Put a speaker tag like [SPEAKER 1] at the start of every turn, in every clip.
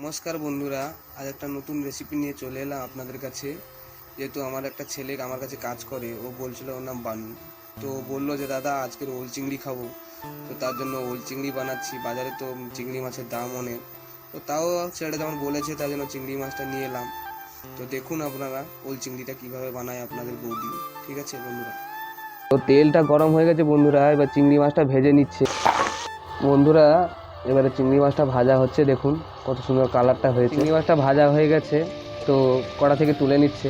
[SPEAKER 1] নমস্কার বন্ধুরা, আজ একটা নতুন রেসিপি নিয়ে চলে এলাম আপনাদের কাছে। যেহেতু আমার একটা ছেলে আমার কাছে কাজ করে, ও বলছিল ওর নাম বানু। তো বললো যে দাদা আজকের ওল চিংড়ি খাবো, তো তার জন্য ওল চিংড়ি বানাচ্ছি। বাজারে তো চিংড়ি মাছের দাম অনেক, তো তাও ছেলেটা যখন বলেছে তার জন্য চিংড়ি মাছটা নিয়ে এলাম। তো দেখুন আপনারা ওল চিংড়িটা কিভাবে বানায় আপনাদের বৌদি। ঠিক আছে বন্ধুরা, তো তেলটা গরম হয়ে গেছে বন্ধুরা, এবার চিংড়ি মাছটা ভেজে নিচ্ছে বন্ধুরা। এবারে চিংড়ি মাছটা ভাজা হচ্ছে, দেখুন কত সুন্দর কালারটা হয়েছে। চিংড়ি মাছটা ভাজা হয়ে গেছে, তো কড়া থেকে তুলে নিচ্ছে।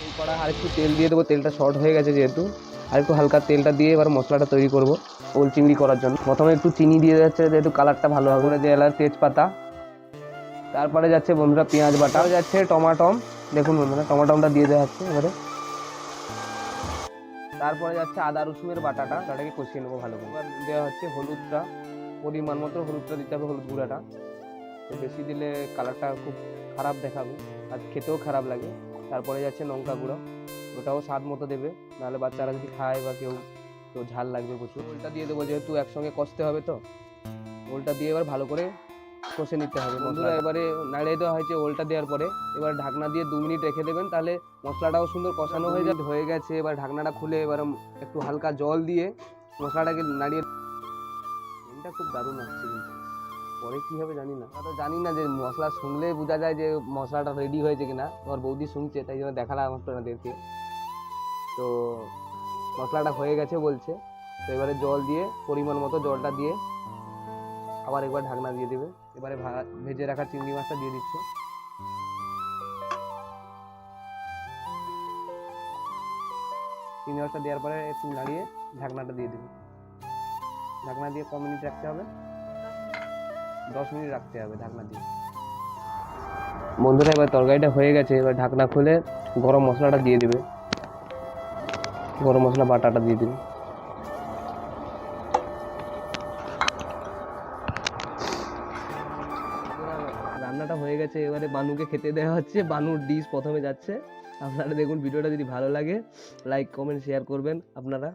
[SPEAKER 1] এই কড়া আর একটু তেল দিয়ে দেবো, তেলটা শর্ট হয়ে গেছে যেহেতু, আর একটু হালকা তেলটা দিয়ে এবার মশলাটা তৈরি করব ওল চিংড়ি করার জন্য। প্রথমে একটু চিনি দিয়ে যাচ্ছে যেহেতু কালারটা ভালো হবে, দিয়ে এলাচ তেজপাতা, তারপরে যাচ্ছে বন্ধুরা পেঁয়াজ বাটা, যাচ্ছে টমাটম, দেখুন বন্ধুরা টমাটমটা দিয়ে দেওয়া হচ্ছে এবারে। তারপরে যাচ্ছে আদা রসুনের বাটাটা, তাটাকে কষিয়ে নেবো ভালো করে। এবার দেওয়া হচ্ছে হলুদটা, পরিমাণ মতো হলুদটা দিতে হবে, হলুদ গুঁড়াটা। তো বেশি দিলে কালারটা খুব খারাপ দেখাবে আর খেতেও খারাপ লাগে। তারপরে যাচ্ছে লঙ্কা গুঁড়ো, ওটাও স্বাদ মতো দেবে, নাহলে বাচ্চারা যদি খায় বা কেউ, তো ঝাল লাগবে প্রচুর। ওলটা দিয়ে দেবো যেহেতু একসঙ্গে কষতে হবে, তো ওলটা দিয়ে এবার ভালো করে কষে নিতে হবে বন্ধুরা। এবারে নাড়িয়ে দেওয়া হয়েছে ওলটা দেওয়ার পরে, এবার ঢাকনা দিয়ে 2 মিনিট রেখে দেবেন, তাহলে মশলাটাও সুন্দর কষানো হয়ে গেছে। এবার ঢাকনাটা খুলে এবার একটু হালকা জল দিয়ে মশলাটাকে নাড়িয়ে, এটা খুব দারুণ আসছে কিন্তু পরে কী হবে জানি না। আমরা তো জানি না যে মশলা শুনলেই বোঝা যায় যে মশলাটা রেডি হয়েছে কিনা। তোমার বৌদি শুনছে তাই জন্য দেখালাম আপনাদেরকে। তো মশলাটা হয়ে গেছে বলছে, তো এবারে জল দিয়ে পরিমাণ মতো জলটা দিয়ে আবার একবার ঢাকনা দিয়ে দেবে। এবারে ভেজে রাখা চিংড়ি মাছটা দিয়ে দিচ্ছে। চিংড়ি মাছটা দেওয়ার পরে একটু নাড়িয়ে ঢাকনাটা দিয়ে দেবে। ঢাকনা দিয়ে ক মিনিট রাখতে হবে? 10 মিনিট রাখতে হবে ঢাকনা দিয়ে বন্ধুরা। এবার তরকারিটা হয়ে গেছে, এবার ঢাকনা খুলে গরম মশলাটা দিয়ে দেবে, গরম মশলা বাটাটা দিয়ে দেবে। রান্নাটা হয়ে গেছে, এবারে বানুকে খেতে দেওয়া হচ্ছে। বানুর ডিশ প্রথমে যাচ্ছে। আপনারা দেখুন, ভিডিওটা যদি ভালো লাগে লাইক কমেন্ট শেয়ার করবেন আপনারা।